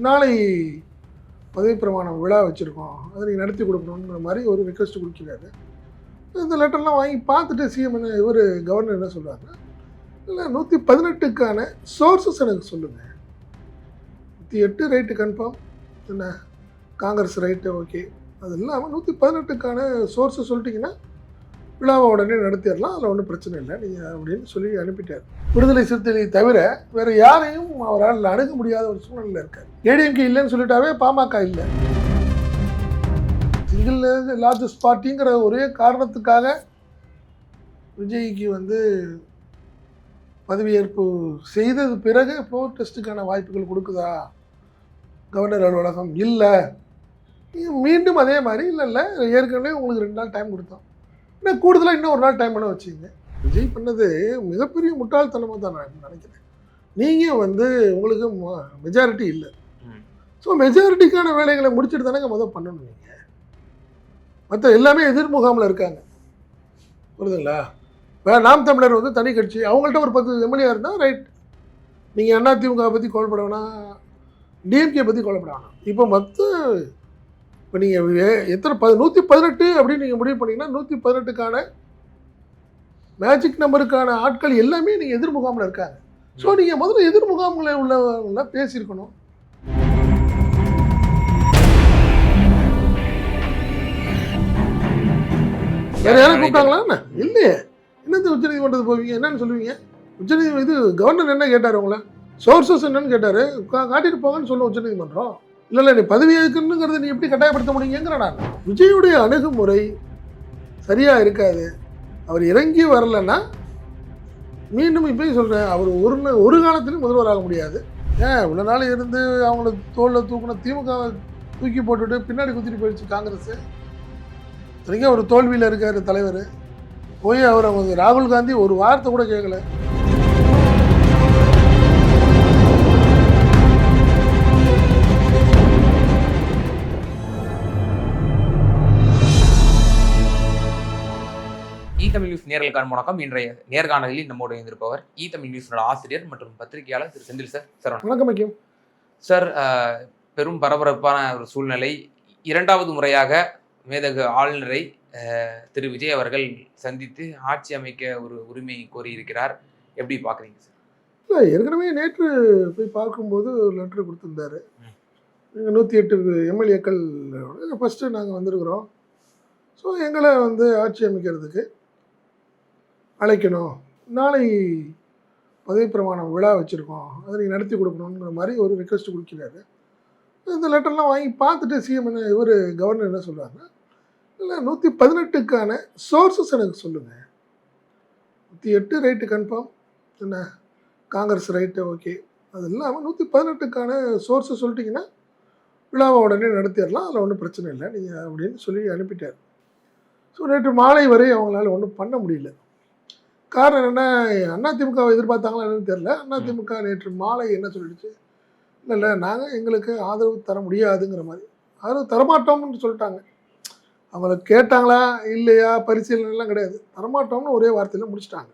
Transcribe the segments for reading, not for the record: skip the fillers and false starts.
நாளை பதவி பிரமாணம் விழா வச்சுருக்கோம், அதை நீங்கள் நடத்தி கொடுக்கணுன்ற மாதிரி ஒரு ரிக்வெஸ்ட் கொடுக்கிறாரு. இந்த லெட்டர்லாம் வாங்கி பார்த்துட்டு சிஎம் என்ன இவர் கவர்னர் என்ன சொல்கிறாருன்னா, இல்லை 118க்கான சோர்ஸஸ் எனக்கு சொல்லுங்கள். 108 ரைட்டு கன்ஃபார்ம், என்ன காங்கிரஸ் ரைட்டு ஓகே, அது இல்லாமல் 118க்கான சோர்ஸை சொல்லிட்டிங்கன்னா விழாவை உடனே நடத்திடலாம், அதில் ஒன்றும் பிரச்சனை இல்லை நீங்கள் அப்படின்னு சொல்லி அனுப்பிட்டார். விடுதலை சிறுத்தைகளை தவிர வேறு யாரையும் அவரால் அணுக முடியாத ஒரு சூழ்நிலையில் இருக்கார். ஏடிஎம்கே இல்லைன்னு சொல்லிட்டாவே பாமக இல்லை. சிங்கிள் லார்ஜஸ்ட் பார்ட்டிங்கிற ஒரே காரணத்துக்காக விஜய்க்கு பதவியேற்பு செய்தது பிறகு ஃப்ளோர் டெஸ்ட்டுக்கான வாய்ப்புகள் கொடுக்குதா கவர்னர் அலுவலகம்? இல்லை. மீண்டும் அதே மாதிரி இல்லை ஏற்கனவே உங்களுக்கு 2 நாள் டைம் கொடுத்தோம், இன்னும் கூடுதலாக இன்னும் 1 நாள் டைம் பண்ண வச்சிங்க. விஜய் பண்ணது மிகப்பெரிய முட்டாள்தனமாக தான் நான் நினைக்கிறேன். நீங்கள் உங்களுக்கு மெஜாரிட்டி இல்லை, ஸோ மெஜாரிட்டிக்கான வேலைகளை முடிச்சுட்டு தானே பண்ணணும். நீங்கள் மற்ற எல்லாமே எதிர்முகாமில் இருக்காங்க, புரியுதுங்களா? இப்போ நாம் தமிழர் தனி கட்சி, அவங்கள்ட்ட ஒரு 10 எம்எல்ஏ இருந்தால் ரைட், நீங்கள் அதிமுக பற்றி கவலைப்பட வேணாம், டிஎம்கே பற்றி கவலைப்பட வேணாம். இப்போ நீங்கள் எத்தனை 118 அப்படின்னு நீங்கள் முடிவு பண்ணிங்கன்னா 118க்கான மேஜிக் நம்பருக்கான ஆட்கள் எல்லாமே நீங்கள் எதிர்முகாமில் இருக்காங்க. ஸோ நீங்கள் முதல்ல எதிர்முகாமில் உள்ளவங்களாம் பேசியிருக்கணும். வேறு யாரும் கூப்பிட்டாங்களா? என்ன இல்லையே, என்னது உச்சநீதிமன்றத்துக்கு போவீங்க, என்னன்னு சொல்லுவீங்க? கவர்னர் என்ன கேட்டார் உங்களை? சோர்ஸஸ் என்னன்னு கேட்டார், காட்டிட்டு போங்கன்னு சொல்லுவோம் உச்சநீதிமன்றம். இல்லை நீ பதவி ஏற்கனுங்கிறத நீ எப்படி கட்டாயப்படுத்த முடியுங்கிற நான். விஜயுடைய அணுகுமுறை சரியாக இருக்காது. அவர் இறங்கி வரலைன்னா மீண்டும் இப்போயும் சொல்கிறேன், அவர் ஒரு காலத்திலும் முதல்வராக முடியாது. இவ்வளோ நாள் இருந்து அவங்கள தோளில் தூக்கின திமுக தூக்கி போட்டுவிட்டு பின்னாடி குத்திட்டு போயிடுச்சு காங்கிரஸ். இத்தனைக்கும் அவர் தோல்வியில் இருக்கார் தலைவர். போய் அவர் ராகுல் காந்தி ஒரு வார்த்தை கூட கேட்கல. தமிழ் நியூஸ் நேர்களுக்கான வணக்கம். இன்றைய நேர்காணலில் நம்மோடு இருந்திருப்பவர் தமிழ் நியூஸோட ஆசிரியர் மற்றும் பத்திரிகையாளர் திரு செந்தில் சார். வணக்கம் சார். பெரும் பரபரப்பான ஒரு சூழ்நிலை. 2வது முறையாக மேதகு ஆளுநரை திரு விஜய் அவர்கள் சந்தித்து ஆட்சி அமைக்க ஒரு உரிமை கோரியிருக்கிறார். எப்படி பார்க்குறீங்க சார்? இல்லை, ஏற்கனவே நேற்று போய் பார்க்கும்போது ஒரு லெட்டர் கொடுத்துருந்தாரு. 108 எம்எல்ஏக்கள் ஃபஸ்ட்டு நாங்கள் வந்திருக்கிறோம், ஸோ எங்களை ஆட்சி அமைக்கிறதுக்கு அழைக்கணும், நாளை பதவி பிரமாணம் விழா வச்சுருக்கோம், அதை நீங்கள் நடத்தி கொடுக்கணுங்கிற மாதிரி ஒரு ரிக்வெஸ்ட் கொடுக்கிறாரு. இந்த லெட்டர்லாம் வாங்கி பார்த்துட்டு சிஎம் என்ன இவர் கவர்னர் என்ன சொல்கிறாருன்னா, இல்லை 118க்கான சோர்ஸஸ் எனக்கு சொல்லுங்கள். 108 ரைட்டு கன்ஃபார்ம், என்ன காங்கிரஸ் ரைட்டு ஓகே, அது இல்லாமல் 118க்கான சோர்ஸை சொல்லிட்டிங்கன்னா விழாவை உடனே நடத்திடலாம், அதில் ஒன்றும் பிரச்சனை இல்லை நீங்கள் அப்படின்னு சொல்லி அனுப்பிட்டார். ஸோ நேற்று மாலை வரை அவங்களால ஒன்றும் பண்ண முடியல. காரணம் என்ன, அதிமுகவை எதிர்பார்த்தாங்களா என்னன்னு தெரியல. அதிமுக நேற்று மாலை என்ன சொல்லிடுச்சு, இல்லை நாங்கள் எங்களுக்கு ஆதரவு தர முடியாதுங்கிற மாதிரி, ஆதரவு தரமாட்டோம்னு சொல்லிட்டாங்க. அவங்கள கேட்டாங்களா இல்லையா பரிசீலனைலாம் கிடையாது, தரமாட்டோம்னு ஒரே வார்த்தையில் முடிச்சிட்டாங்க.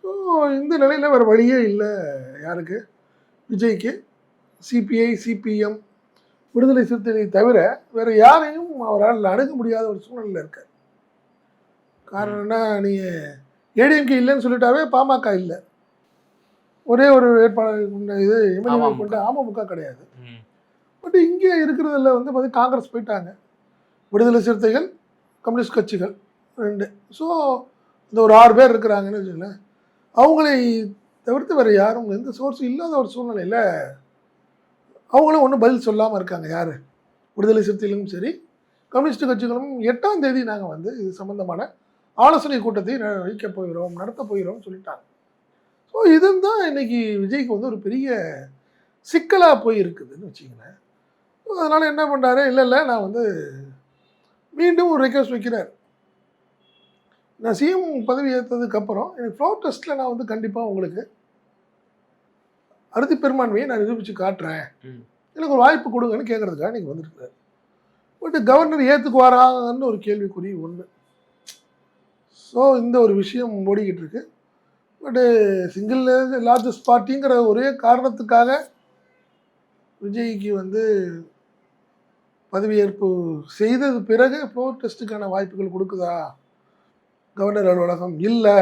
ஸோ இந்த நிலையில் வேறு வழியே இல்லை யாருக்கு, விஜய்க்கு. சிபிஐ சிபிஎம் விடுதலை சிறுத்தைகளை தவிர வேறு யாரையும் அவரால் அணுக முடியாத ஒரு சூழ்நிலையில் இருக்கார். காரணம் என்ன, நீங்கள் ஏடிஎம்கே இல்லைன்னு சொல்லிட்டாவே பாமக இல்லை, ஒரே ஒரு வேட்பாளர் இது எம்எல்ஏ கொண்ட அமமுக கிடையாது. பட் இங்கே இருக்கிறதுல காங்கிரஸ் போயிட்டாங்க, விடுதலை சிறுத்தைகள், கம்யூனிஸ்ட் கட்சிகள் 2. ஸோ இந்த ஒரு 6 பேர் இருக்கிறாங்கன்னு வச்சுக்கோங்களேன். அவங்களை தவிர்த்து வேறு யாரும் எந்த சோர்ஸும் இல்லாத ஒரு சூழ்நிலையில் அவங்களும் ஒன்றும் பதில் சொல்லாமல் இருக்காங்க. யார், விடுதலை சிறுத்தைகளும் சரி கம்யூனிஸ்ட் கட்சிகளும் 8ஆம் தேதி நாங்கள் இது சம்மந்தமான ஆலோசனை கூட்டத்தை நடத்த போகிறோம்னு சொல்லிட்டாங்க. ஸோ இதுதான் இன்றைக்கி விஜய்க்கு ஒரு பெரிய சிக்கலாக போய் இருக்குதுன்னு வச்சுங்களேன். அதனால் என்ன பண்ணுறாரு, இல்லை நான் மீண்டும் ஒரு ரெக்வெஸ்ட் வைக்கிறார். நான் சிஎம் பதவி ஏற்றதுக்கப்புறம் எனக்கு ஃப்ளோர் டெஸ்ட்டில் நான் கண்டிப்பாக உங்களுக்கு அறுதி பெரும்பான்மையை நான் நிரூபித்து காட்டுறேன், எனக்கு ஒரு வாய்ப்பு கொடுங்கன்னு கேட்குறதுக்காக நீங்கள் வந்துருக்காரு. பட் கவர்னர் ஏற்றுக்குவாரான்னு ஒரு கேள்விக்குறி ஒன்று. ஸோ இந்த ஒரு விஷயம் ஓடிக்கிட்டு இருக்கு. பட்டு சிங்கிள் லார்ஜஸ்ட் பார்ட்டிங்கிற ஒரே காரணத்துக்காக விஜய்க்கு வந்து பதவியேற்பு செய்தது பிறகு ஃப்ளோர் டெஸ்ட்டுக்கான வாய்ப்புகள் கொடுக்குதா கவர்னர் அலுவலகம்? இல்லை.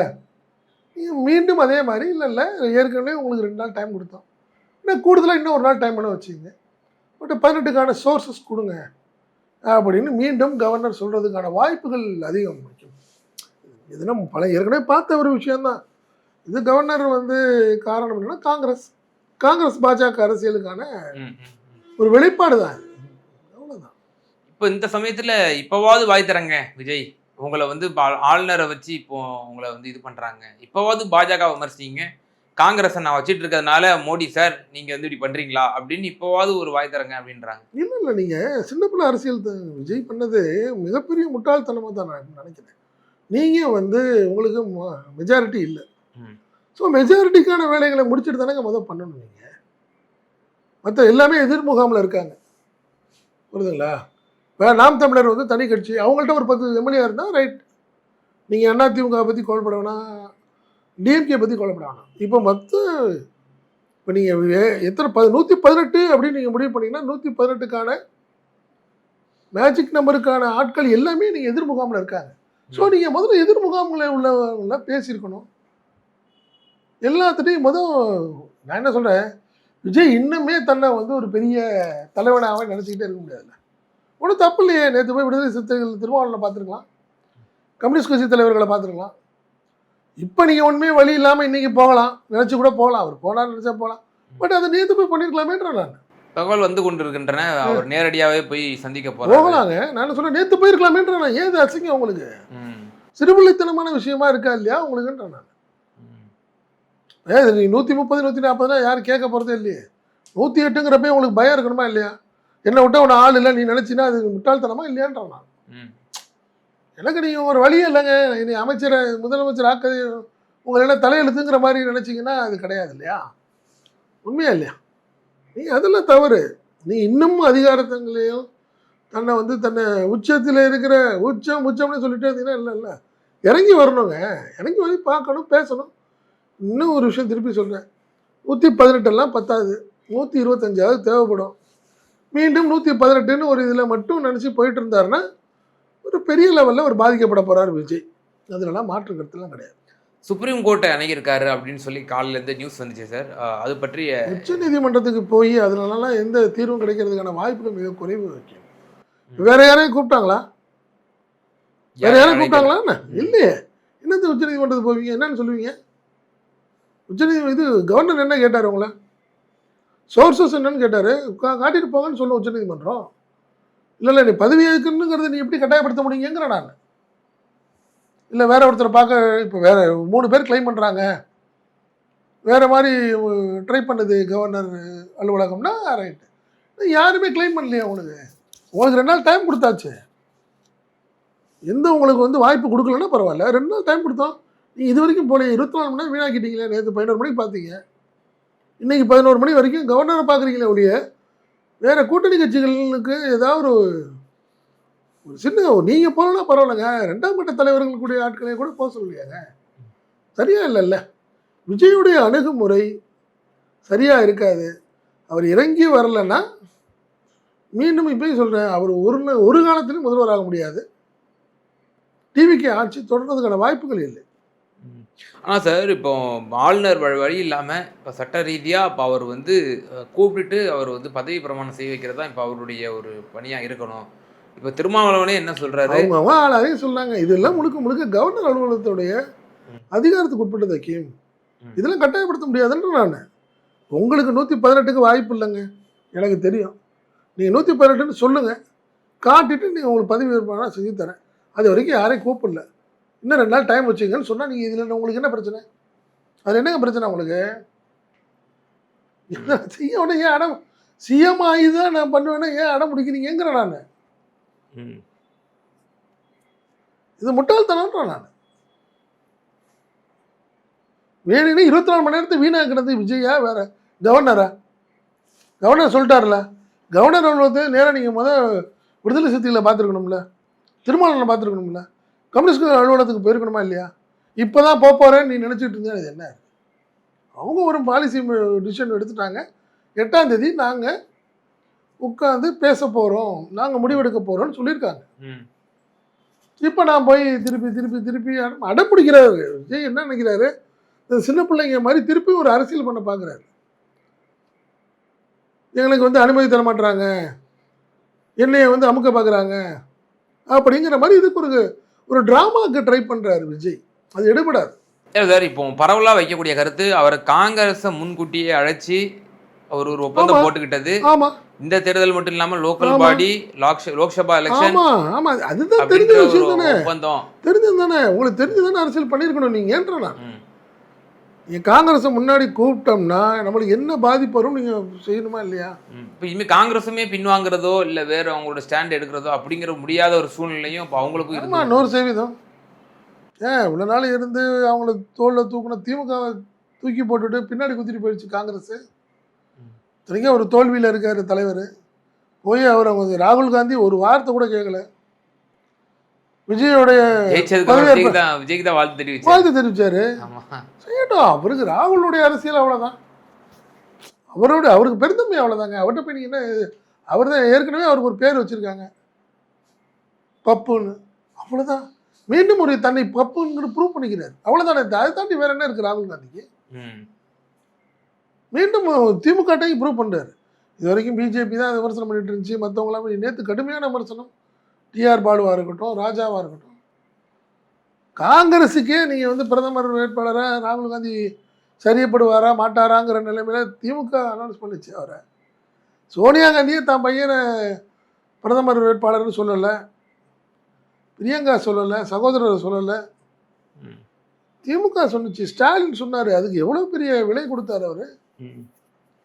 மீண்டும் அதே மாதிரி இல்லை ஏற்கனவே உங்களுக்கு 2 நாள் டைம் கொடுத்தோம், இன்னும் கூடுதலாக இன்னும் 1 நாள் டைம் பண்ண வச்சுங்க, பட் 18க்கான சோர்ஸஸ் கொடுங்க அப்படின்னு மீண்டும் கவர்னர் சொல்கிறதுக்கான வாய்ப்புகள் அதிகம். இது நம்ம ஏற்கனவே பார்த்த ஒரு விஷயந்தான். இது கவர்னர் வந்து காரணம் என்னன்னா காங்கிரஸ் பாஜக அரசியலுக்கான ஒரு வெளிப்பாடு தான். அவ்வளோதான். இப்போ இந்த சமயத்துல இப்பவாவது வாய் தரங்க விஜய், உங்களை வந்து ஆளுநரை வச்சு இப்போ உங்களை வந்து இது பண்றாங்க, இப்பவாவது பாஜக விமர்சிங்க, காங்கிரஸை நான் வச்சுட்டு இருக்கிறதுனால மோடி சார் நீங்க வந்து இப்படி பண்றீங்களா அப்படின்னு இப்பவாவது ஒரு வாய் தரங்க அப்படின்றாங்க. இல்லை நீங்கள் சின்ன பிள்ளை அரசியல் விஜய் பண்ணது மிகப்பெரிய முட்டாள்தனமாக தான் நான் நினைக்கிறேன். நீங்கள் வந்து உங்களுக்கு மெஜாரிட்டி இல்லை, ஸோ மெஜாரிட்டிக்கான வேலைகளை முடிச்சுட்டு தானே முதல் பண்ணணும். நீங்கள் மற்ற எல்லாமே எதிர் முகாமில் இருக்காங்க, புரியுதுங்களா? நாம் தமிழர் வந்து தனி கட்சி, அவங்கள்ட்ட ஒரு 10 எம்எல்ஏ இருந்தால் ரைட், நீங்கள் அதிமுக பற்றி கவலைப்பட வேணாம், டிஎம்கே பற்றி கவலைப்பட வேணாம். இப்போ நீங்கள் எத்தனை 118 அப்படின்னு நீங்கள் முடிவு பண்ணிங்கன்னா 118க்கான மேஜிக் நம்பருக்கான ஆட்கள் எல்லாமே நீங்கள் எதிர் முகாமில் இருக்காங்க. ஸோ நீங்கள் முதல்ல எதிர் முகாமில் உள்ள பேசியிருக்கணும் எல்லாத்துட்டையும். நான் என்ன சொல்கிறேன், விஜய் இன்னுமே தன்னை வந்து ஒரு பெரிய தலைவனாக நினச்சிக்கிட்டே இருக்க முடியாதுல்ல. ஒன்றும் தப்பு இல்லையே, நேற்று போய் விடுதலை சிறுத்தைகள் திருமாவளவனை பார்த்துருக்கலாம், கம்யூனிஸ்ட் கட்சி தலைவர்களை பார்த்துருக்கலாம். இப்போ நீங்கள் ஒன்றுமே வழி இல்லாமல் இன்றைக்கி போகலாம், நினச்சி கூட போகலாம், அவர் போகலான்னு நினச்சா போகலாம், பட் அதை நேற்று போய் பண்ணியிருக்கலாமேன்ற நான் தகவல் வந்து கொண்டு இருக்கின்றன. அவர் நேரடியாகவே போய் சந்திக்க போகலாங்க. நான் சொல்கிறேன் நேற்று போயிருக்கலாமேன்ற நான். ஏது அசிங்க உங்களுக்கு சிறுபிள்ளைத்தனமான விஷயமா இருக்கா இல்லையா உங்களுக்குன்ற நான். நீ 130 140 யாரும் கேட்க போகிறதே இல்லையே. 108ங்கிறப்ப உங்களுக்கு பயம் இருக்கணுமா இல்லையா? என்னை விட்ட உன ஆள் இல்லை நீ நினச்சின்னா அது முட்டாள்தனமா இல்லையான்ற நான். எனக்கு நீங்கள் ஒரு வழியே இல்லைங்க, இனி அமைச்சரை முதலமைச்சர் ஆக்க உங்களை என்ன தலையெழுத்துங்கிற மாதிரி நினச்சிங்கன்னா அது கிடையாது இல்லையா? உண்மையா இல்லையா? நீ அதெல்லாம் தவறு. நீ இன்னும் அதிகாரத்தங்களையும் தன்னை வந்து தன்னை உச்சத்தில் இருக்கிற உச்சம்னு சொல்லிட்டே இருந்தீங்கன்னா இல்லை இறங்கி வரணுங்க. இறங்கி வந்து பார்க்கணும், பேசணும். இன்னும் ஒரு விஷயம் திருப்பி சொல்கிறேன், 118 பத்தாது, 125 தேவைப்படும். மீண்டும் 118ன்னு ஒரு இதில் மட்டும் நினச்சி போயிட்டு இருந்தாருன்னா ஒரு பெரிய லெவலில் ஒரு பாதிக்கப்பட போகிறார் விஜய். அதுலலாம் மாற்று கருத்துலாம் கிடையாது. சுப்ரீம் கோர்ட்டை அணுகியிருக்காரு அப்படின்னு சொல்லி காலையிலேருந்து நியூஸ் வந்துச்சு சார். அது பற்றி உச்ச நீதிமன்றத்துக்கு போய் அதனாலலாம் எந்த தீர்வும் கிடைக்கிறதுக்கான வாய்ப்புகள் மிக குறைவு வைக்கும். வேற யாரையும் கூப்பிட்டாங்களா? வேற யாரையும் கூப்பிட்டாங்களா? என்ன இல்லையே. என்னது உச்ச நீதிமன்றத்துக்கு போவீங்க, என்னன்னு சொல்லுவீங்க? இது கவர்னர் என்ன கேட்டார் உங்களை? சோர்சஸ் என்னன்னு கேட்டார், காட்டிட்டு போங்கன்னு சொல்ல உச்சநீதிமன்றம். இல்லை நீ பதவி ஏற்கனுங்கிறத நீ எப்படி கட்டாயப்படுத்த முடியுங்கிற நான். இல்லை வேற ஒருத்தரை பார்க்க இப்போ வேற 3 பேர் கிளைம் பண்ணுறாங்க, வேற மாதிரி ட்ரை பண்ணுது கவர்னர் அலுவலகம்னா ரைட்டு. யாருமே கிளைம் பண்ணலையா? உங்களுக்கு 2 நாள் டைம் கொடுத்தாச்சு. எந்த உங்களுக்கு வந்து வாய்ப்பு கொடுக்கலன்னா பரவாயில்ல, 2 நாள் டைம் கொடுத்தோம். நீ இது வரைக்கும் போல 24 மணி நேரம் வீணாக்கிட்டீங்களே. நேற்று 11 மணிக்கு பார்த்தீங்க, இன்றைக்கி 11 மணி வரைக்கும் கவர்னரை பார்க்குறீங்களே ஒழிய வேறு கூட்டணி கட்சிகளுக்கு ஏதாவது ஒரு சின்ன நீங்கள் போகலன்னா பரவாயில்லைங்க, 2ஆம் கட்ட தலைவர்களுக்குடைய ஆட்களையும் கூட போக சொல்லியாங்க. சரியா இல்லைல்ல? விஜயுடைய அணுகுமுறை சரியாக இருக்காது. அவர் இறங்கி வரலைன்னா மீண்டும் இப்போயும் சொல்கிறேன், அவர் ஒரு காலத்திலும் முதல்வராக முடியாது. டிவிக்கு ஆட்சி தொடர்றதுக்கான வாய்ப்புகள் இல்லை. ஆனால் சார் இப்போ ஆளுநர் வழி இல்லாமல் இப்போ சட்ட ரீதியாக இப்போ அவர் வந்து கூப்பிட்டு அவர் வந்து பதவி பிரமாணம் செய்ய வைக்கிறது தான் இப்போ அவருடைய ஒரு பணியாக இருக்கணும். இப்போ திருமாவளவனே என்ன சொல்கிறாரு, அவங்க ஆளாரையும் சொன்னாங்க, இதெல்லாம் முழுக்க கவர்னர் அலுவலகத்துடைய அதிகாரத்துக்கு உட்பட்டது கேம். இதெல்லாம் கட்டாயப்படுத்த முடியாதுன்ற நான். உங்களுக்கு 118க்கு வாய்ப்பு இல்லைங்க, எனக்கு தெரியும். நீங்கள் 118ன்னு சொல்லுங்கள், காட்டிட்டு நீங்கள் உங்களுக்கு பதவி பிரமாணம் செஞ்சு தரேன். அது வரைக்கும் யாரையும் கூப்பிடல, இன்னும் 2 நாள் டைம் வச்சுங்கன்னு சொன்னால் நீங்கள் இதில் உங்களுக்கு என்ன பிரச்சனை? அது என்னங்க பிரச்சனை உங்களுக்கு? செய்ய உடனே ஏன் அடம் சிஎம் ஆகி தான் நான் பண்ணுவேன்னா ஏன் அடம் முடிக்கிறீங்கிற நான். இது முட்டாள்தனம்ன்ற நான். வேணும்னு 24 மணி நேரத்தை வீணாக்கிறது விஜயா வேற கவர்னரா? கவர்னர் சொல்லிட்டார்ல, கவர்னர் அலுவலகத்தை நேராக நீங்கள் விடுதலை சிறுத்தைகளை பார்த்துருக்கணும்ல, திருமாவளவனை பார்த்துருக்கணும்ல, கம்யூனிஸ்ட் அலுவலகத்துக்கு போயிருக்கணுமா இல்லையா? இப்போ தான் போகிறேன்னு நீ நினச்சிட்டு இருந்தேன். இது என்ன? அவங்க ஒரு பாலிசி டிசிஷன் எடுத்துட்டாங்க. 8ஆம் தேதி நாங்கள் உட்காந்து பேச போகிறோம், நாங்கள் முடிவெடுக்க போகிறோம்னு சொல்லியிருக்காங்க. ம். இப்போ நான் போய் திருப்பி திருப்பி திருப்பி அடம்பிடிக்கிறாரு. விஜய் என்ன நினைக்கிறாரு, இந்த சின்ன பிள்ளைங்க மாதிரி திருப்பி ஒரு அரசியல் பண்ண பார்க்குறாரு. எங்களுக்கு வந்து அனுமதி தர மாட்டுறாங்க, என்னைய வந்து அமுக்க பார்க்குறாங்க அப்படிங்கிற மாதிரி இதுக்கு ஒரு ட்ராமாவுக்கு ட்ரை பண்ணுறாரு விஜய். அது எடுபடாது. இல்ல சார், இப்போ பரவலா வைக்கக்கூடிய கருத்து, அவர் காங்கிரஸை முன்கூட்டியே அழைச்சி அவர் ஒரு ஒப்பந்தம் ஆமா. போட்டுக்கிட்டது. ஆமாம் இந்த தேர்தல் மட்டும் இல்லாம லோக்கல் ஆமா. பாடி, லோக்சபா எலெக்ஷன் ஆமாம் ஆமாம் அதுதான் தெரிஞ்ச அப்படின்ற ஒரு விஷயம் தானே. ஒப்பந்தம். தெரிஞ்சது தானே, உங்களுக்கு தெரிஞ்சு தானே அரசியல் பண்ணியிருக்கணும் நீங்கன்ற. நான் ம். நீங்கள் காங்கிரஸை முன்னாடி கூப்பிட்டோம்னா நம்மளுக்கு என்ன பாதிப்பு வரும் நீங்கள் செய்யணுமா இல்லையா? இப்போ இனிமே காங்கிரஸுமே பின்வாங்குறதோ இல்ல வேற அவங்களோட ஸ்டாண்ட் எடுக்கிறதோ அப்படிங்கிற முடியாத ஒரு சூழ்நிலையும் இப்போ அவங்களுக்கும் ஆமாம், இருக்கு. 100%. இவ்வளோ நாள் இருந்து அவங்கள தோளில் தூக்குன திமுகவை தூக்கி போட்டுட்டு பின்னாடி குத்திட்டு போயிடுச்சு காங்கிரஸ். இத்தனைக்கும் ஒரு தோல்வியில் இருக்கார் தலைவர். போய் அவங்க ராகுல் காந்தி ஒரு வார்த்தை கூட கேட்கல. விஜயோடைய ஜெயிச்சதுக்கு விஜய்க்கு தான் வாழ்த்து தெரிவிச்சாரு. வாழ்த்து தெரிவிச்சாரு. ஆமா. செய்யட்டும், அவருக்கு ராகுலுடைய அரசியல் அவ்வளோதான். அவருக்கு பெருந்தன்மை அவ்வளோதாங்க. அவர்கிட்ட போய் நீங்கள் என்ன, அவர் தான் ஏற்கனவே அவருக்கு ஒரு பேர் வச்சுருக்காங்க, பப்புன்னு. அவ்வளோதான். மீண்டும் ஒரு தன்னை பப்புங்கிற ப்ரூவ் பண்ணிக்கிறார். அவ்வளோதானே. அதை தாண்டி வேற என்ன இருக்குது ராகுல் காந்திக்கு? மீண்டும் திமுகட்டையும் ப்ரூவ் பண்ணுறாரு. இது வரைக்கும் பிஜேபி தான் விமர்சனம் பண்ணிட்டு இருந்துச்சு, மற்றவங்களாம் நேற்று கடுமையான விமர்சனம். டிஆர் பாலுவாக இருக்கட்டும், ராஜாவாக இருக்கட்டும். காங்கிரஸுக்கே நீங்கள் வந்து பிரதமர் வேட்பாளராக ராகுல் காந்தி சரியப்படுவாரா மாட்டாராங்கிற நிலைமையில் திமுக அனௌன்ஸ் பண்ணிச்சு அவரை. சோனியா காந்தியே தான் பையனை பிரதமர் வேட்பாளர்னு சொல்லலை, பிரியங்கா சொல்லலை, சகோதரர் சொல்லலை, திமுக சொன்னிச்சு. ஸ்டாலின் சொன்னார். அதுக்கு எவ்வளோ பெரிய விலை கொடுத்தாரு அவர்.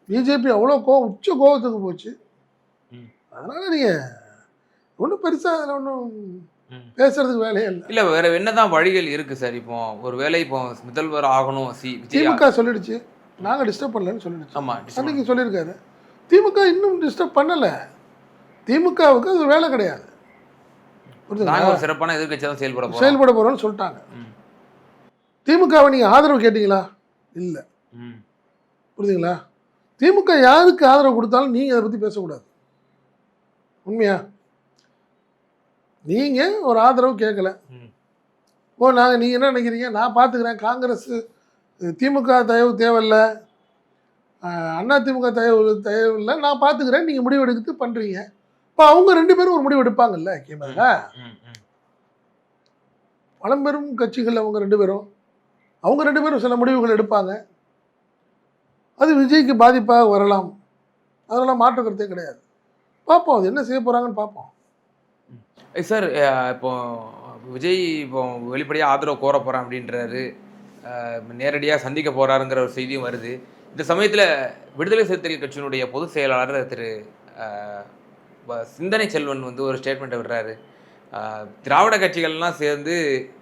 பிஜேபி அவ்வளோ உச்ச கோபத்துக்கு போச்சு. அதனால் நீங்கள் ஒன்றும் பெருசாக அதில் ஒன்றும் பேசுறதுக்கு வேலையே இல்லை. இல்லை, வேற என்னதான் வழிகள் இருக்குது சார்? இப்போ ஒரு வேலை இப்போ முதல்வர் ஆகணும் திமுக சொல்லிடுச்சு, நாங்கள் டிஸ்டர்ப் பண்ணலன்னு சொல்லிடுச்சு. ஆமாம், அன்னைக்கு சொல்லியிருக்காரு. திமுக இன்னும் டிஸ்டர்ப் பண்ணலை. திமுகவுக்கு அது வேலை கிடையாது. நாங்கள் ஒரு சிறப்பான எதிர்கட்சி தான் செயல்பட போகிறோம்னு சொல்லிட்டாங்க. திமுகவை நீங்கள் ஆதரவு கேட்டீங்களா? இல்லை. புரியுதுங்களா? திமுக யாருக்கு ஆதரவு கொடுத்தாலும் நீங்கள் அதை பற்றி பேசக்கூடாது. உண்மையா? நீங்கள் ஒரு ஆதரவு கேட்கல. நீங்கள் என்ன நினைக்கிறீங்க? நான் பார்த்துக்கிறேன், காங்கிரஸ் திமுக தயவு தேவையில்லை, அண்ணா திமுக தேவையில்லை, நான் பார்த்துக்கிறேன், நீங்கள் முடிவு எடுத்து பண்ணுறீங்க. இப்போ அவங்க 2 பேரும் ஒரு முடிவு எடுப்பாங்கல்ல. கேமரா பழம்பெரும் கட்சிகள் அவங்க 2 பேரும், அவங்க 2 பேரும் சில முடிவுகள் எடுப்பாங்க. அது விஜய்க்கு பாதிப்பாக வரலாம். அதெல்லாம் மாற்று கருத்தே கிடையாது. பார்ப்போம், அது என்ன செய்ய போகிறாங்கன்னு பார்ப்போம். சார், இப்போ விஜய் இப்போ வெளிப்படையாக ஆதரவு கோர போகிறேன் அப்படின்றாரு, நேரடியாக சந்திக்க போகிறாருங்கிற ஒரு செய்தியும் வருது. இந்த சமயத்தில் விடுதலை சிறுத்தைகள் கட்சியினுடைய பொதுச் செயலாளர் திரு சிந்தனை செல்வன் வந்து ஒரு ஸ்டேட்மெண்ட்டை விடுறாரு. திராவிட கட்சிகள்லாம் சேர்ந்து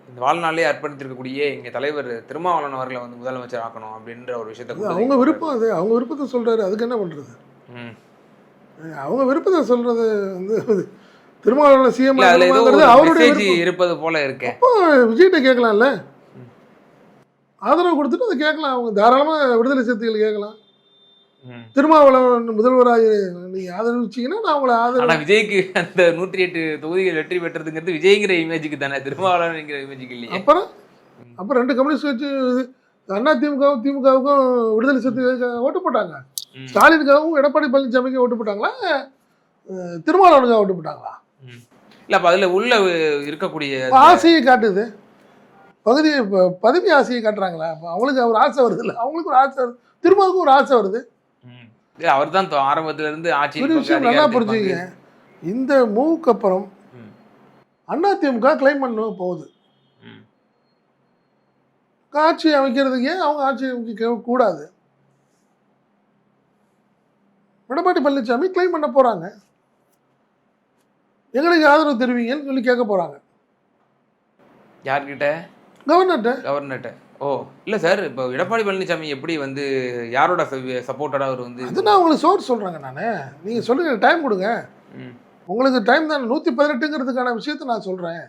இந்த வாழ்நாளே அர்ப்பணித்திருக்கக்கூடிய எங்கள் தலைவர் திருமாவளவன் அவர்களை வந்து முதலமைச்சர் ஆக்கணும் அப்படின்ற ஒரு விஷயத்தை அவங்க விருப்பம். அது அவங்க விருப்பத்தை சொல்கிறாரு, அதுக்கு என்ன பண்ணுறது? அவங்க விருப்பத்தை சொல்கிறது வந்து திருமாவளவன் சிஎம் அவருடைய இருப்பது போல இருக்கு. அப்போ விஜய்கிட்ட கேட்கலாம்ல, ஆதரவு கொடுத்துட்டு அதை கேட்கலாம். அவங்க தாராளமாக விடுதலை சிறுத்தைகள் கேட்கலாம். திருமாவளவன் முதல்வராக நீங்கள் ஆதரவிச்சிங்கன்னா நான் அவங்களை ஆனால் விஜய்க்கு அந்த 108 தொகுதிகள் வெற்றி பெற்றதுங்கிறது விஜய்ங்கிற இமேஜுக்கு தானே, திருமாவளவன்ங்கிற இமேஜுக்கு இல்லையா? அப்புறம் 2 கம்யூனிஸ்ட் கட்சி அண்ணா திமுகவுக்கும் விடுதலை சிறுத்தைகளுக்கு ஓட்டு போட்டாங்க. ஸ்டாலினுக்காகவும் எடப்பாடி பழனிசாமிக்கும் ஓட்டு போட்டாங்களா, திருமாவளவனுக்காக ஓட்டு போட்டாங்களா? இல்லை, அப்போ அதில் உள்ள இருக்கக்கூடிய ஆசையை காட்டுது. பதவி ஆசையை காட்டுறாங்களா? அப்போ அவங்களுக்கு ஒரு ஆசை வருது இல்லை, அவங்களுக்கு ஒரு ஆசை வருது, திருமாவுக்கும் ஒரு ஆசை வருது. அவர் தான் ஆரம்பத்துல இருந்து ஆட்சி. ஒரு விஷயம் நல்லா புரிஞ்சுங்க, இந்த மூவுக்கு அப்புறம் அதிமுக கிளைம் பண்ண போகுது. ஆட்சி அமைக்கிறதுக்கு ஏன் அவங்க ஆட்சி அமைக்க கூடாது? எடப்பாடி பழனிசாமி கிளைம் பண்ண போறாங்க, எங்களுக்கு ஆதரவு தெரிவிங்கன்னு சொல்லி கேட்க போறாங்க. யார்கிட்ட? கவர்னர்கிட்ட. ஓ இல்லை சார், இப்போ எடப்பாடி பழனிசாமி எப்படி வந்து யாரோட சப்போர்ட்டடாக அவர் வந்து? அது நான் உங்களுக்கு சோர்ஸ் சொல்கிறேங்க. நான் நீங்கள் சொல்லுங்க, டைம் கொடுங்க. உங்களுக்கு டைம் தான். 118ங்கிறதுக்கான விஷயத்த நான் சொல்கிறேன்.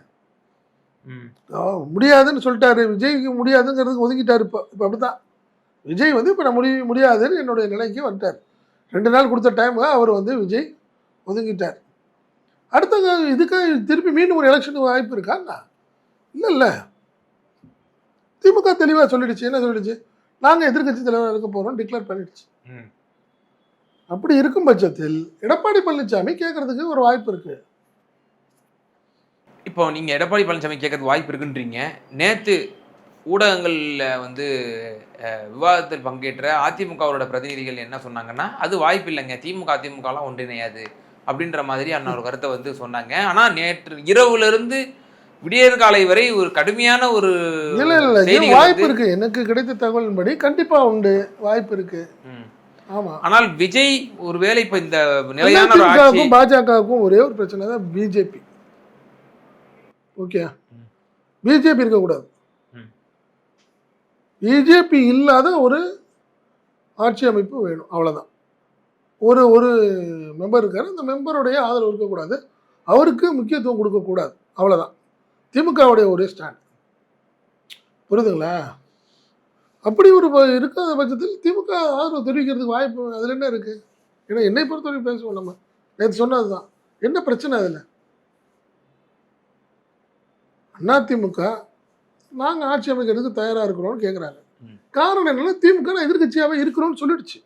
முடியாதுன்னு சொல்லிட்டாரு, விஜய்க்கு முடியாதுங்கிறதுக்கு ஒதுக்கிட்டாரு. இப்போ அப்படி தான் விஜய் வந்து இப்போ நான் முடியாதுன்னு என்னுடைய நிலைக்கு வந்துட்டார். 2 நாள் கொடுத்த டைமுக்கு அவர் வந்து விஜய் ஒதுங்கிட்டார். அடுத்த இதுக்காக திருப்பி மீண்டும் ஒரு எலெக்ஷனுக்கு வாய்ப்பு இருக்காண்ணா? இல்லை. திமுக தெளிவாக சொல்லிடுச்சு. என்ன சொல்லிடுச்சு? நாங்கள் எதிர்க்கட்சி தலைவராக இருக்க போகிறோம் டிக்ளேர் பண்ணிடுச்சு. அப்படி இருக்கும் பட்சத்தில் எடப்பாடி பழனிசாமி கேட்கறதுக்கு ஒரு வாய்ப்பு இருக்கு. இப்போ நீங்க எடப்பாடி பழனிசாமி கேட்கறதுக்கு வாய்ப்பு இருக்குன்றீங்க. நேத்து ஊடகங்கள்ல வந்து விவாதத்தில் பங்கேற்ற அதிமுகவோட பிரதிநிதிகள் என்ன சொன்னாங்கன்னா, அது வாய்ப்பு இல்லைங்க, திமுக அதிமுகலாம் ஒன்றிணையாது அப்படின்ற மாதிரி அண்ணா ஒரு கருத்தை வந்து சொன்னாங்க. ஆனா நேற்று இரவுல இருந்து விடியற் காலை வரை ஒரு கடுமையான ஒரு வாய்ப்பு இருக்கு. எனக்கு கிடைத்த தகவலின்படி கண்டிப்பா உண்டு, வாய்ப்பு இருக்கு. ஆமா. ஆனால் விஜய் ஒருவேளை இப்ப இந்த நிலையான பாஜகவுக்கும் ஒரே ஒரு பிரச்சனை தான், பிஜேபி. ஓகே, பிஜேபி இருக்கக்கூடாது. பிஜேபி இல்லாத ஒரு ஆட்சி அமைப்பு வேணும், அவ்வளோதான். ஒரு ஒரு மெம்பர் இருக்காரு, அந்த மெம்பருடைய ஆதரவு இருக்கக்கூடாது, அவருக்கு முக்கியத்துவம் கொடுக்கக்கூடாது, அவ்வளோதான். திமுகவுடைய ஒரே ஸ்டாண்ட். புரியுதுங்களா? அப்படி ஒரு இருக்காத பட்சத்தில் திமுக ஆதரவு தெரிவிக்கிறதுக்கு வாய்ப்பு அதில் என்ன இருக்குது? ஏன்னா என்னை பொறுத்தவரைக்கும் பேசுவோம், நம்ம நேற்று சொன்னது தான். என்ன பிரச்சனை அதில்? அதிமுக நாங்கள் ஆட்சி அமைக்கிறதுக்கு தயாராக இருக்கிறோம்னு கேட்குறாங்க. காரணம் என்னன்னா, திமுக நான் எதிர்கட்சியாகவே இருக்கிறோம்னு சொல்லிடுச்சு.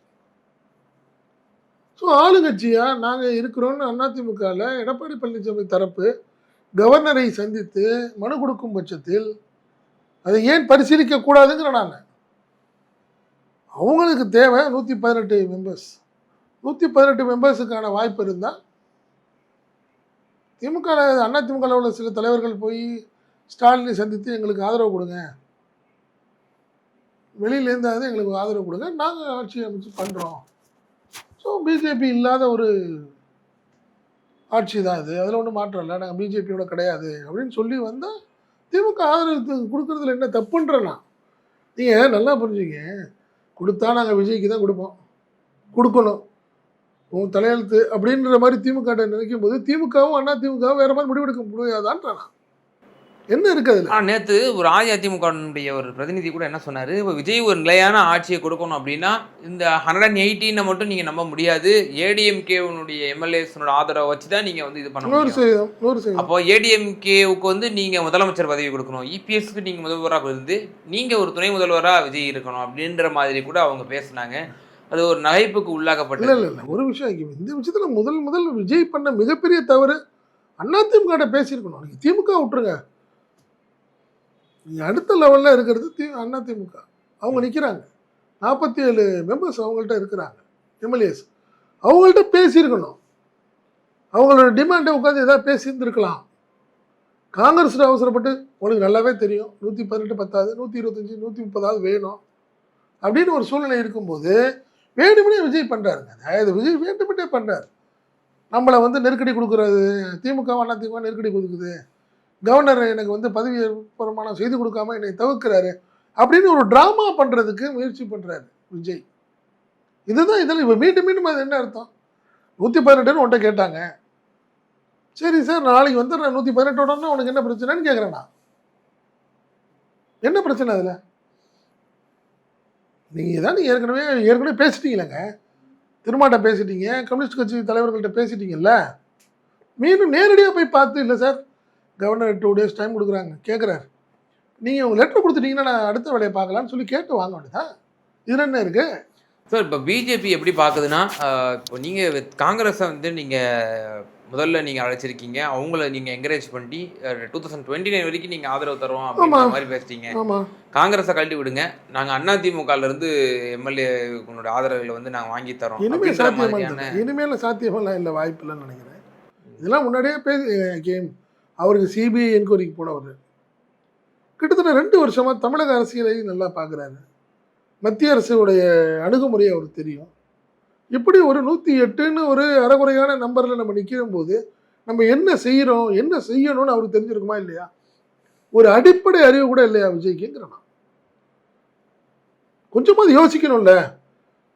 ஸோ ஆளுங்கட்சியாக நாங்கள் இருக்கிறோன்னு அதிமுகவில் எடப்பாடி பழனிசாமி தரப்பு கவர்னரை சந்தித்து மனு கொடுக்கும் பட்சத்தில் அதை ஏன் பரிசீலிக்க கூடாதுங்கிற நான். அவங்களுக்கு தேவை 118 மெம்பர்ஸ். 118 மெம்பர்ஸுக்கான வாய்ப்பு இருந்தால் திமுக அதிமுகவில் உள்ள சில தலைவர்கள் போய் ஸ்டாலினை சந்தித்து எங்களுக்கு ஆதரவு கொடுங்க, வெளியிலேருந்தாவது எங்களுக்கு ஆதரவு கொடுங்க, நாங்கள் ஆட்சி அமைச்சு பண்ணுறோம். ஸோ பிஜேபி இல்லாத ஒரு ஆட்சி தான் இது, அதில் ஒன்றும் மாற்றம் இல்லை, நாங்கள் பிஜேபியோட கிடையாது அப்படின்னு சொல்லி வந்தால் திமுக ஆதரவு கொடுக்குறதுல என்ன தப்புன்றனா? நீங்கள் நல்லா புரிஞ்சுங்க, கொடுத்தா நாங்கள் விஜய்க்கு தான் கொடுப்போம், கொடுக்கணும், உன் தலையெழுத்து அப்படின்ற மாதிரி திமுக நினைக்கும் போது திமுகவும் அதிமுகவும் வேறு மாதிரி முடிவெடுக்க முடியாதான்றானா? என்ன இருக்குது? நேற்று ஒரு அஇஅதிமுகவுடைய ஒரு பிரதிநிதி கூட என்ன சொன்னார், இப்போ விஜய் ஒரு நிலையான ஆட்சியை கொடுக்கணும் அப்படின்னா இந்த 118 மட்டும் நீங்கள் நம்ப முடியாது, ஏடிஎம்கேனுடைய எம்எல்ஏஸனோட ஆதரவை வச்சு தான் நீங்கள் வந்து இது பண்ண முடியும். அப்போ ஏடிஎம்கேவுக்கு வந்து நீங்கள் முதலமைச்சர் பதவி கொடுக்கணும், இபிஎஸ்க்கு நீங்கள் முதல்வராக இருந்து நீங்கள் ஒரு துணை முதல்வராக விஜய் இருக்கணும் அப்படின்ற மாதிரி கூட அவங்க பேசினாங்க. அது ஒரு நகைப்புக்கு உள்ளாக்கப்பட்டது. இல்லை ஒரு விஷயம், இந்த விஷயத்தில் முதல் விஜய் பண்ண மிகப்பெரிய தவறு அதிமுக பேசியிருக்கணும். நீங்கள் திமுக விட்டுருங்க, நீங்கள் அடுத்த லெவலில் இருக்கிறது அதிமுக. அவங்க நிற்கிறாங்க, 47 மெம்பர்ஸ் அவங்கள்ட்ட இருக்கிறாங்க, எம்எல்ஏஸ். அவங்கள்ட்ட பேசியிருக்கணும், அவங்களோட டிமாண்டை உட்காந்து எதாவது பேசியிருந்துருக்கலாம். காங்கிரஸில் அவசரப்பட்டு உனக்கு நல்லாவே தெரியும் 118 பத்தாது, 125 130 வேணும் அப்படின்னு ஒரு சூழ்நிலை இருக்கும்போது வேண்டுமனே விஜய் பண்ணுறாருங்க. அதாவது விஜய் வேண்டுமெண்டே பண்ணுறாரு, நம்மளை வந்து நெருக்கடி கொடுக்குறது, திமுக அதிமுக நெருக்கடி கொடுக்குது, கவர்னர் எனக்கு வந்து பதவி பிரமாணம் செய்து கொடுக்காம என்னை தவிர்க்கிறாரு அப்படின்னு ஒரு ட்ராமா பண்ணுறதுக்கு முயற்சி பண்ணுறாரு விஜய். இதுதான் இதில் இப்போ மீண்டும் அது என்ன அர்த்தம்? 118 உன்ட்ட கேட்டாங்க, சரி சார் நாளைக்கு வந்து நான் 118 உனக்கு என்ன பிரச்சனைன்னு கேட்குறேண்ணா. என்ன பிரச்சனை அதில்? நீங்கள் தான் ஏற்கனவே பேசிட்டீங்களேங்க, திருமாட்ட பேசிட்டீங்க, கம்யூனிஸ்ட் கட்சி தலைவர்கள்ட்ட பேசிட்டீங்கல்ல, மீண்டும் நேரடியாக போய் பார்த்து, இல்லை சார் கவர்னர் 2 days டைம் கொடுக்குறாங்க கேட்குறாரு, நீங்கள் உங்கள் லெட்டர் கொடுத்துட்டீங்கன்னா நான் அடுத்த வேலையை பார்க்கலான்னு சொல்லி கேட்டு வாங்க வேண்டியதான். இதில் என்ன இருக்குது சார்? இப்போ பிஜேபி எப்படி பார்க்குதுன்னா, இப்போ நீங்கள் காங்கிரஸை வந்து நீங்கள் முதல்ல நீங்கள் அழைச்சிருக்கீங்க, அவங்கள நீங்கள் என்கரேஜ் பண்ணி 2029 வரைக்கும் நீங்கள் ஆதரவு தரோம் அப்படின்ற மாதிரி பேசிட்டீங்க. காங்கிரஸை கழட்டி விடுங்க, நாங்கள் அதிமுகலேருந்து எம்எல்ஏ உங்களோட ஆதரவுகளை வந்து நாங்கள் வாங்கி தரோம். இனிமேல் சாத்தியமெல்லாம் இல்லை, வாய்ப்பு இல்லைன்னு நினைக்கிறேன். இதெல்லாம் முன்னாடியே பேசி அவருக்கு சிபிஐ என்கொயரிக்கு போனவர் கிட்டத்தட்ட 2 வருஷமாக தமிழக அரசியலை நல்லா பார்க்குறாரு, மத்திய அரசுடைய அணுகுமுறையை அவருக்கு தெரியும். இப்படி ஒரு 108ன்னு ஒரு அறகுறையான நம்பரில் நம்ம நிற்கிற போது நம்ம என்ன செய்கிறோம் என்ன செய்யணும்னு அவருக்கு தெரிஞ்சிருக்குமா இல்லையா? ஒரு அடிப்படை அறிவு கூட இல்லையா விஜய்க்குங்கிறனா? கொஞ்சமாவது யோசிக்கணும்ல.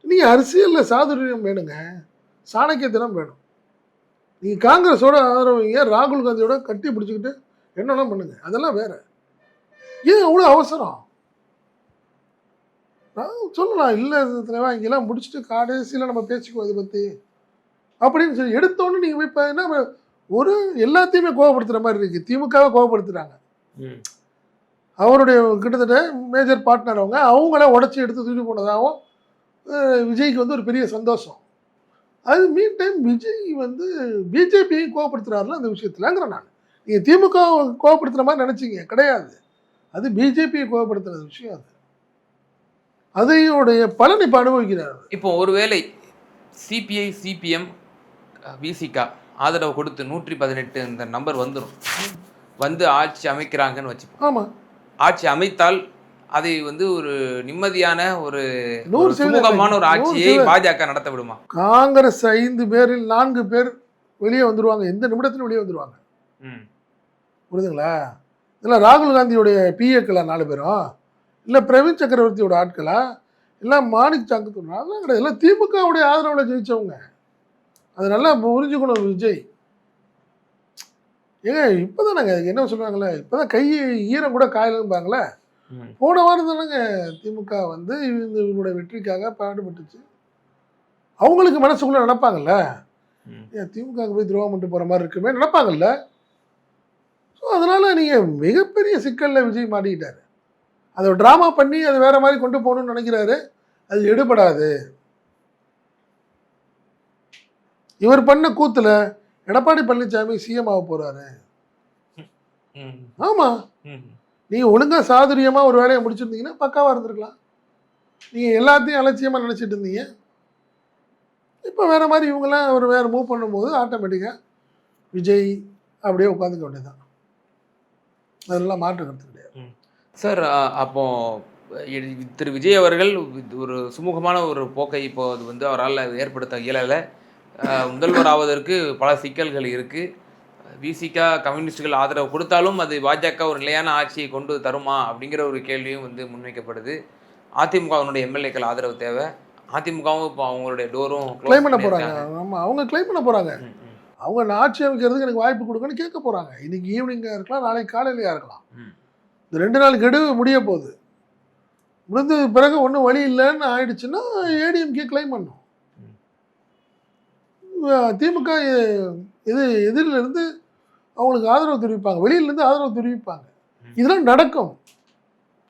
நீங்கள் அரசியலில் சாதுரியம் வேணுங்க, சாணக்கியத்தனம் வேணும். நீங்கள் காங்கிரஸோட ஆதரவுங்க, ராகுல் காந்தியோட கட்டி பிடிச்சிக்கிட்டு என்னெல்லாம் பண்ணுங்க, அதெல்லாம் வேற. ஏன் அவ்வளோ அவசரம்? சொல்லலாம், இல்லை தலைவா இங்கெல்லாம் முடிச்சுட்டு கடைசியில் நம்ம பேசிக்குவோம் இதை பற்றி. அப்படின்னு சொல்லி எடுத்தோன்னு நீங்கள் போய் பார்த்தீங்கன்னா ஒரு எல்லாத்தையுமே கோவப்படுத்துகிற மாதிரி இருக்குது. திமுகவை கோவப்படுத்துகிறாங்க. ம். அவருடைய கிட்டத்தட்ட மேஜர் பார்ட்னர் அவங்கள உடச்சி எடுத்து தூக்கி போனதாகவும் விஜய்க்கு வந்து ஒரு பெரிய சந்தோஷம். அது மீன் டைம் விஜய் வந்து பிஜேபியையும் கோவப்படுத்துகிறாருல அந்த விஷயத்துலங்கிற நான். நீங்கள் திமுக கோவப்படுத்துகிற மாதிரி நினச்சிங்க, கிடையாது. அது பிஜேபியை கோவப்படுத்துகிற விஷயம். அது அதையுடைய பலன் இப்போ அனுபவிக்கிறார். இப்போ ஒருவேளை சிபிஐ சிபிஎம் விசிகா ஆதரவு கொடுத்து 118 இந்த நம்பர் வந்துடும், வந்து ஆட்சி அமைக்கிறாங்கன்னு வச்சுப்போம். ஆமாம், ஆட்சி அமைத்தால் அதை வந்து ஒரு நிம்மதியான ஒரு சுமூகமான ஒரு ஆட்சியை பாஜக நடத்த விடுமா? காங்கிரஸ் 5 பேரில் 4 பேர் வெளியே வந்துருவாங்க, எந்த நிமிடத்திலும் வெளியே வந்துருவாங்க. புரியுதுங்களா? இல்லை ராகுல் காந்தியோடைய பிஏக்களா 4 பேரும், இல்லை பிரவீன் சக்கரவர்த்தியோட ஆட்களா, இல்லை மாணிக் சாக்கத்தூர், அதெல்லாம் கிடையாது. எல்லாம் திமுகவுடைய ஆதரவில் ஜெயிச்சவங்க. அது நல்லா புரிஞ்சுக்கணும் விஜய். ஏங்க இப்போதானங்க என்ன சொல்கிறாங்களே, இப்போ தான் கை ஈரம் கூட காயலும்பாங்களே. போன வாரம் தானேங்க திமுக வந்து இவங்களுடைய வெற்றிக்காக பாடுபட்டுச்சு. அவங்களுக்கு மனசுக்குள்ளே நினைப்பாங்கல்ல, ஏன் திமுக போய் துரோகம் பண்ணிட்டு போகிற மாதிரி இருக்குமே நினைப்பாங்கல்ல. ஸோ அதனால் நீங்கள் மிகப்பெரிய சிக்கலில் விஜய் மாட்டிக்கிட்டார். அதை ட்ராமா பண்ணி அதை வேறு மாதிரி கொண்டு போகணும்னு நினைக்கிறாரு. அது எடுபடாது. இவர் பண்ண கூத்துல எடப்பாடி பழனிசாமி சிஎம் ஆக போறாரு. ஆமா, நீங்க ஒழுங்கா சாதுரியமா ஒரு வேலையை முடிச்சிருந்தீங்கன்னா பக்காவா இருந்திருக்கலாம். நீங்க எல்லாத்தையும் அலட்சியமா நினைச்சிட்டு இருந்தீங்க. இப்ப வேற மாதிரி இவங்கெல்லாம் ஒரு வேற மூவ் பண்ணும்போது ஆட்டோமேட்டிக்கா விஜய் அப்படியே உட்காந்துக்க வேண்டியதுதான். அதெல்லாம் மாற்று கருத்து கிடையாது சார். அப்போ திரு விஜய் அவர்கள் ஒரு சுமூகமான ஒரு போக்கை இப்போ அது வந்து அவரால் ஏற்படுத்த இயலலை. முதல்வர் ஆவதற்கு பல சிக்கல்கள் இருக்குது. விசிகா கம்யூனிஸ்டுகள் ஆதரவு கொடுத்தாலும் அது பாஜக ஒரு நிலையான ஆட்சியை கொண்டு தருமா அப்படிங்கிற ஒரு கேள்வியும் வந்து முன்வைக்கப்படுது. அதிமுகவினுடைய எம்எல்ஏக்கள் ஆதரவு தேவை. அதிமுகவும் இப்போ அவங்களுடைய டோரும் கிளைம் பண்ண போகிறாங்க. ஆமாம், அவங்க கிளைம் பண்ண போகிறாங்க. அவங்க ஆட்சி அமைக்கிறதுக்கு எனக்கு வாய்ப்பு கொடுங்கன்னு கேட்க போகிறாங்க. இன்னைக்கு ஈவினிங்காக இருக்கலாம், நாளைக்கு காலையிலையாக இருக்கலாம். இந்த 2 நாள் கெடு முடிய போகுது. முடிஞ்ச பிறகு ஒன்றும் வழி இல்லைன்னு ஆயிடுச்சுன்னா ஏடிஎம்கே கிளைம் பண்ணும். திமுக எதிரிலிருந்து அவங்களுக்கு ஆதரவு தெரிவிப்பாங்க, வெளியிலேருந்து ஆதரவு தெரிவிப்பாங்க. இதெல்லாம் நடக்கும்.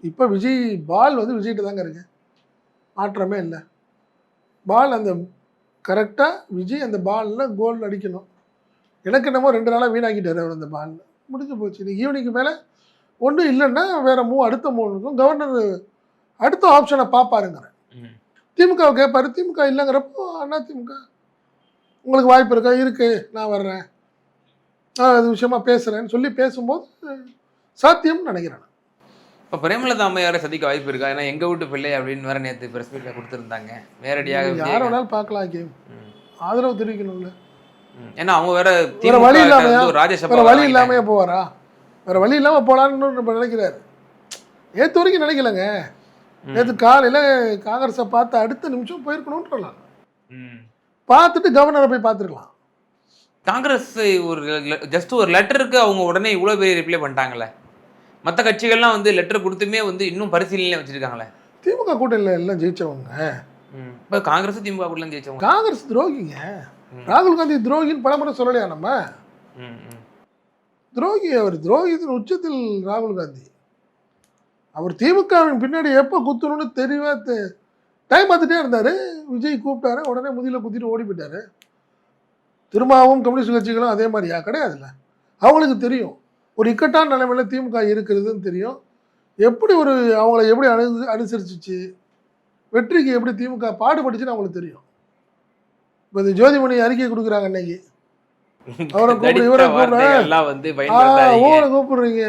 இப்போ விஜய் பால் வந்து விஜய்கிட்ட தாங்க இருக்கு, மாற்றமே இல்லை. பால் அந்த கரெக்டாக விஜய் அந்த பாலில் கோல் அடிக்கணும். எனக்கு என்னமோ 2 நாளாக வீணாக்கிட்டார் அவர் அந்த பாலில். முடிஞ்சு போச்சு. இன்னைக்கு ஈவினிங்கு மேலே ஒன்றும் இல்லைன்னா வேற அடுத்த மூணுக்கும் கவர்னர் அடுத்த ஆப்ஷனை பார்ப்பாருங்கிறேன். திமுகவை கேட்பாரு. திமுக இல்லைங்கிறப்போ அண்ணா திமுக உங்களுக்கு வாய்ப்பு இருக்கா? இருக்கு, நான் வர்றேன், நான் அது விஷயமா பேசுகிறேன்னு சொல்லி பேசும்போது சாத்தியம்னு நினைக்கிறேன். இப்போ பிரேமலதா அம்மையாரை சந்திக்க வாய்ப்பு இருக்கா? ஏன்னா எங்கள் வீட்டு பிள்ளை அப்படின்னு வேற நேற்று ப்ரெஸ் மீட்டில் கொடுத்துருந்தாங்க. நேரடியாக யார் வேணாலும் பார்க்கலாம். கேம் ஆதரவு தெரிவிக்கணும்ல. ஏன்னா அவங்க வேற வழி இல்லாமல் வழி இல்லாமையே போவாரா? வேற வழி இல்லாமல் போகலான்னு நினைக்கிறாரு. நேற்று வரைக்கும் நினைக்கலங்க. நேற்று காலையில் காங்கிரஸை பார்த்து அடுத்த நிமிஷம் போயிருக்கணும்ன்றலாம். பார்த்துட்டு கவர்னரை போய் பார்த்துருக்கலாம். காங்கிரஸ் ஒரு ஜஸ்ட் ஒரு லெட்டருக்கு அவங்க உடனே இவ்வளோ பெரிய ரிப்ளை பண்ணிட்டாங்களே. மற்ற கட்சிகள்லாம் வந்து லெட்டர் கொடுத்துமே வந்து இன்னும் பரிசீலனை வச்சுருக்காங்களே. திமுக கூட்டணியில் எல்லாம் ஜெயிச்சவங்க. இப்போ காங்கிரஸ் திமுக கூட்டலாம் ஜெயிச்சவங்க. காங்கிரஸ் துரோகிங்க. ராகுல் காந்தி துரோகின்னு பலமுறை சொல்லலையா நம்ம? துரோகி அவர். துரோகித்தின் உச்சத்தில் ராகுல் காந்தி. அவர் திமுகவின் பின்னாடி எப்போ குத்தணும்னு தெரியவா டைம் பார்த்துட்டே இருந்தார். விஜய் கூப்பிட்டாரு, உடனே முதியில் குத்திட்டு ஓடி போயிட்டாரு. திரும்பவும் கம்யூனிஸ்ட் கட்சிகளும் அதே மாதிரியா? கிடையாதுல்ல. அவங்களுக்கு தெரியும் ஒரு இக்கட்டான நிலைமையில் திமுக இருக்கிறதுன்னு தெரியும். எப்படி ஒரு அவங்கள எப்படி அனுசரிச்சிச்சு, வெற்றிக்கு எப்படி திமுக பாடுபட்டுச்சுன்னு அவங்களுக்கு தெரியும். இப்போ இந்த ஜோதிமணி அறிக்கை கொடுக்குறாங்க இன்னைக்கு. அவரை கூப்பிடு, இவரை கூப்பிடுறீங்க.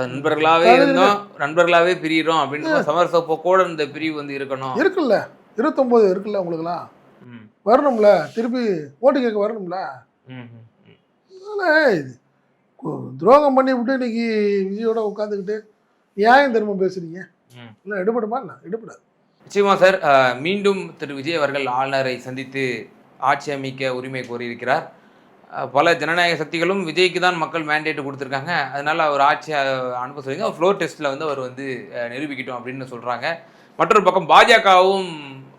நண்பர்களாவே இருந்தோம், நண்பர்களாவே பிரியிறோம் அப்படின்னு சமரச போக்கோட இந்த பிரிவு வந்து இருக்கணும். இருக்குல்ல, 29 இருக்குல்ல, உங்களுக்குலாம் வரணும்ல, திருப்பி ஓட்டு கேட்க வரணும்ல. துரோகம் பண்ணி விட்டு இன்னைக்கு விஜயோட உட்காந்துக்கிட்டு நியாயம் தர்மம் பேசுறீங்க. இல்லை எடுபடுமா? இல்லை எடுபடாது. நிச்சயமா சார். மீண்டும் திரு விஜய் அவர்கள் ஆளுநரை சந்தித்து ஆட்சி அமைக்க உரிமை கோரியிருக்கிறார். பல ஜனநாயக சக்திகளும் விஜய்க்கு தான் மக்கள் மேண்டேட் கொடுத்துருக்காங்க, அதனால அவர் ஆட்சி அனுப்ப சொல்லிங்க. ஃப்ளோர் டெஸ்ட்டில் வந்து அவர் வந்து நிரூபிக்கிட்டோம் அப்படின்னு சொல்கிறாங்க. மற்றொரு பக்கம் பாஜகவும்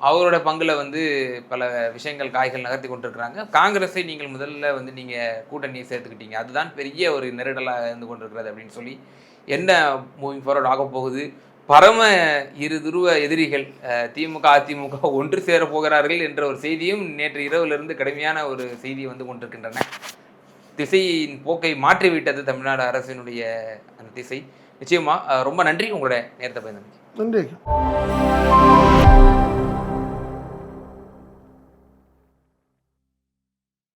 அவரோட பங்குல வந்து பல விஷயங்கள் காய்கள் நகர்த்தி கொண்டிருக்கிறாங்க. காங்கிரஸை நீங்கள் முதல்ல வந்து நீங்க கூட்டணியை சேர்த்துக்கிட்டீங்க. அதுதான் பெரிய ஒரு நெருடலா இருந்து கொண்டிருக்கிறது அப்படின்னு சொல்லி என்ன மூவிங் ஃபார்வர்ட் ஆக போகுது? பரம இரு துருவ எதிரிகள் திமுக, அதிமுக ஒன்று சேர போகிறார்கள் என்ற ஒரு செய்தியும் நேற்று இரவிலிருந்து கடுமையான ஒரு செய்தி வந்து கொண்டிருக்கின்றன. திசையின் போக்கை மாற்றிவிட்டது தமிழ்நாடு அரசினுடைய அந்த திசை. நிச்சயமா ரொம்ப நன்றி உங்களுடைய நேரத்தை பயன்படுத்தி. நன்றி.